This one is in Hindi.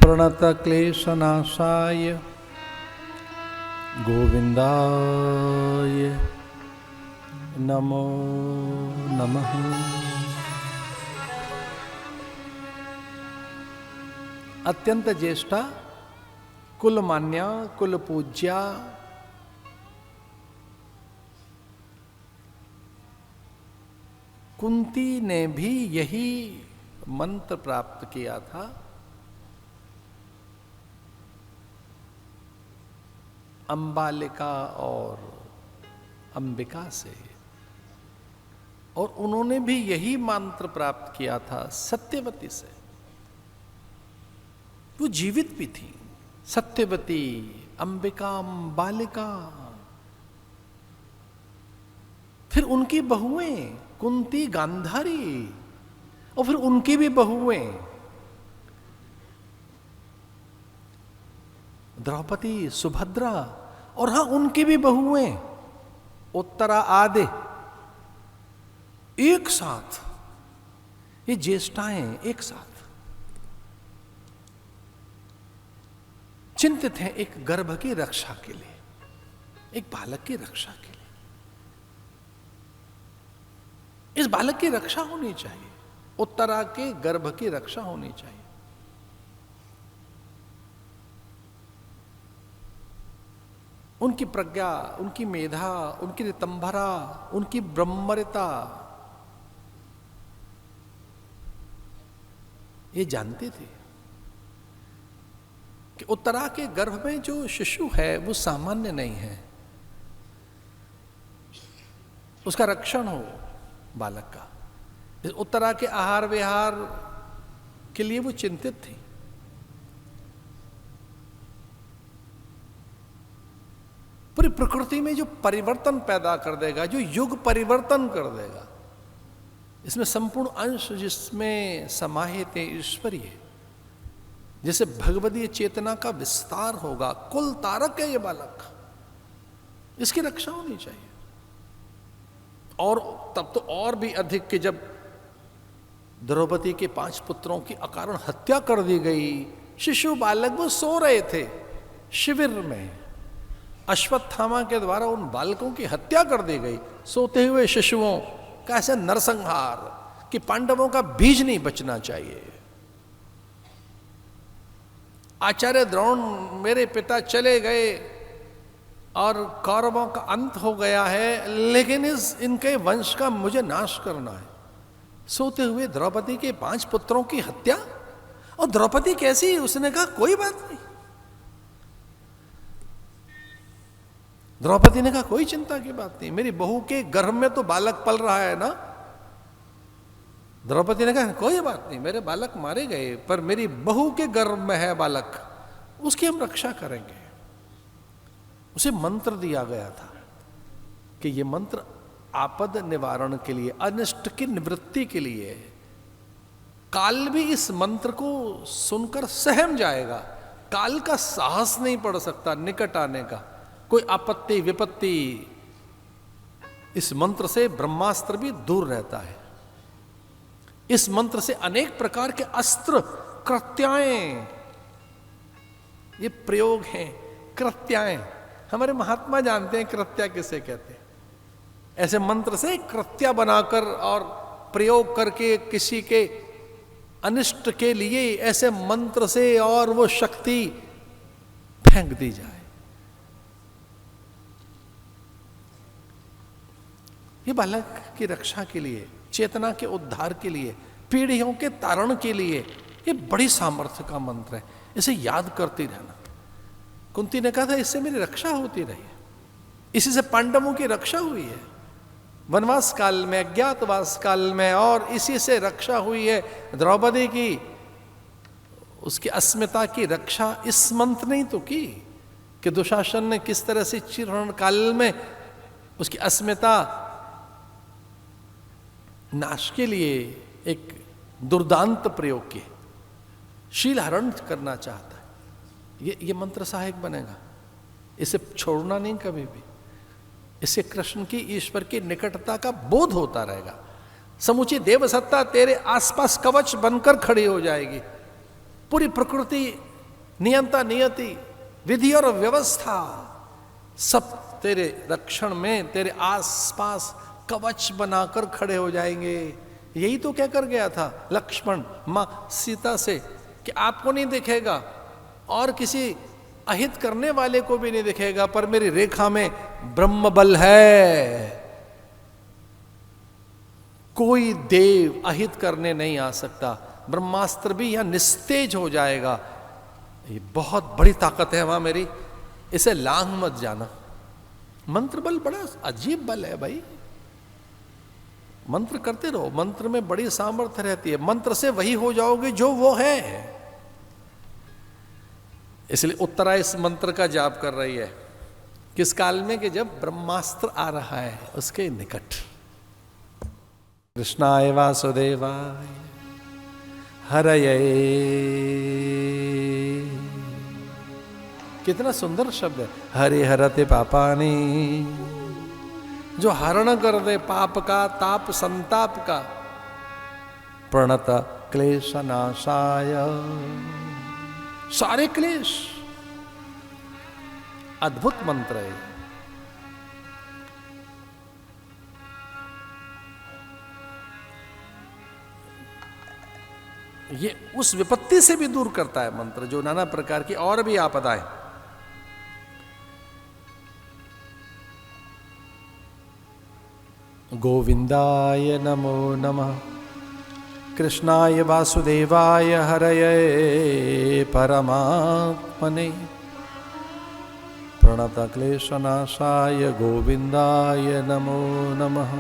प्रणतक्लेशनाशाय गोविन्दाय नमो नमः। अत्यंत ज्येष्ठा, कुलमान्या, कुलपूज्या, कुंती ने भी यही मंत्र प्राप्त किया था। अंबालिका और अंबिका से, और उन्होंने भी यही मंत्र प्राप्त किया था सत्यवती से। वो जीवित भी थी, सत्यवती, अंबिका, अंबालिका। फिर उनकी बहुएं कुंती, गांधारी, और फिर उनकी भी बहुएं द्रौपदी, सुभद्रा, और हां उनकी भी बहुएं उत्तरा आदि। एक साथ ये ज्येष्ठाएं एक साथ चिंतित हैं एक गर्भ की रक्षा के लिए, एक बालक की रक्षा के लिए। इस बालक की रक्षा होनी चाहिए, उत्तरा के गर्भ की रक्षा होनी चाहिए। उनकी प्रज्ञा, उनकी मेधा, उनकी रितंभरा, उनकी ब्रह्मरिता, ये जानते थे कि उत्तरा के गर्भ में जो शिशु है वो सामान्य नहीं है, उसका रक्षण हो बालक का। इस उत्तरा के आहार विहार के लिए वो चिंतित थी। पूरी प्रकृति में जो परिवर्तन पैदा कर देगा, जो युग परिवर्तन कर देगा, इसमें संपूर्ण अंश जिसमें समाहित है ईश्वरीय, जैसे भगवदीय चेतना का विस्तार होगा, कुल तारक है ये बालक, इसकी रक्षा होनी चाहिए। और तब तो और भी अधिक कि जब द्रौपदी के 5 पुत्रों की अकारण हत्या कर दी गई, शिशु बालक वो सो रहे थे शिविर में, अश्वत्थामा के द्वारा उन बालकों की हत्या कर दी गई। सोते हुए शिशुओं का ऐसे नरसंहार कि पांडवों का बीज नहीं बचना चाहिए। आचार्य द्रोण मेरे पिता चले गए और कौरवों का अंत हो गया है, लेकिन इनके वंश का मुझे नाश करना है। सोते हुए द्रौपदी के 5 पुत्रों की हत्या, और द्रौपदी कैसी? उसने कहा कोई बात नहीं। द्रौपदी ने कहा कोई चिंता की बात नहीं, मेरी बहू के गर्भ में तो बालक पल रहा है ना। द्रौपदी ने कहा कोई बात नहीं, मेरे बालक मारे गए, पर मेरी बहू के गर्भ में है बालक, उसकी हम रक्षा करेंगे। उसे मंत्र दिया गया था कि यह मंत्र आपद निवारण के लिए, अनिष्ट की निवृत्ति के लिए। काल भी इस मंत्र को सुनकर सहम जाएगा, काल का साहस नहीं पड़ सकता निकट आने का। कोई आपत्ति विपत्ति, इस मंत्र से ब्रह्मास्त्र भी दूर रहता है। इस मंत्र से अनेक प्रकार के अस्त्र, कृत्याएं, ये प्रयोग हैं, कृत्याएं। हमारे महात्मा जानते हैं कृत्या किसे कहते हैं। ऐसे मंत्र से कृत्या बनाकर और प्रयोग करके किसी के अनिष्ट के लिए ऐसे मंत्र से और वो शक्ति फेंक दी जाए। ये बालक की रक्षा के लिए, चेतना के उद्धार के लिए, पीढ़ियों के तारण के लिए ये बड़ी सामर्थ्य का मंत्र है। इसे याद करते रहना। कुंती ने कहा था इससे मेरी रक्षा होती रही है, इसी से पांडवों की रक्षा हुई है वनवास काल में, अज्ञातवास काल में, और इसी से रक्षा हुई है द्रौपदी की। उसकी अस्मिता की रक्षा इस मंत्र ने तो की कि दुशासन ने किस तरह से चिरहरण काल में उसकी अस्मिता नाश के लिए एक दुर्दांत प्रयोग किए, शील हरण करना चाहता है। ये मंत्र सहायक बनेगा, इसे छोड़ना नहीं कभी भी। इससे कृष्ण की, ईश्वर की निकटता का बोध होता रहेगा। समूची देव सत्ता तेरे आसपास कवच बनकर खड़ी हो जाएगी। पूरी प्रकृति नियंता नियति, विधि और व्यवस्था सब तेरे रक्षण में, तेरे आसपास कवच बनाकर खड़े हो जाएंगे। यही तो क्या कर गया था लक्ष्मण मां सीता से कि आपको नहीं दिखेगा और किसी अहित करने वाले को भी नहीं दिखेगा, पर मेरी रेखा में ब्रह्म बल है, कोई देव अहित करने नहीं आ सकता, ब्रह्मास्त्र भी यहां निस्तेज हो जाएगा। ये बहुत बड़ी ताकत है वहां मेरी, इसे लांघ मत जाना। मंत्र बल बड़ा अजीब बल है भाई, मंत्र करते रहो, मंत्र में बड़ी सामर्थ्य रहती है, मंत्र से वही हो जाओगे जो वो है। इसलिए उत्तरा इस मंत्र का जाप कर रही है, किस काल में कि जब ब्रह्मास्त्र आ रहा है उसके निकट। कृष्णाय वासुदेवाय हरये, कितना सुंदर शब्द है, हरि हरते पापानि, जो हरण कर दे पाप का, ताप संताप का। प्रणत क्लेश नाशाय, सारे क्लेश, अद्भुत मंत्र है। ये उस विपत्ति से भी दूर करता है मंत्र जो नाना प्रकार की और भी आपदाएं। गोविंदाय नमो नमः, कृष्णाय वासुदेवाय हरये परमात्मने, प्रणतक्लेशनाशाय गोविंदाय नमो नमः।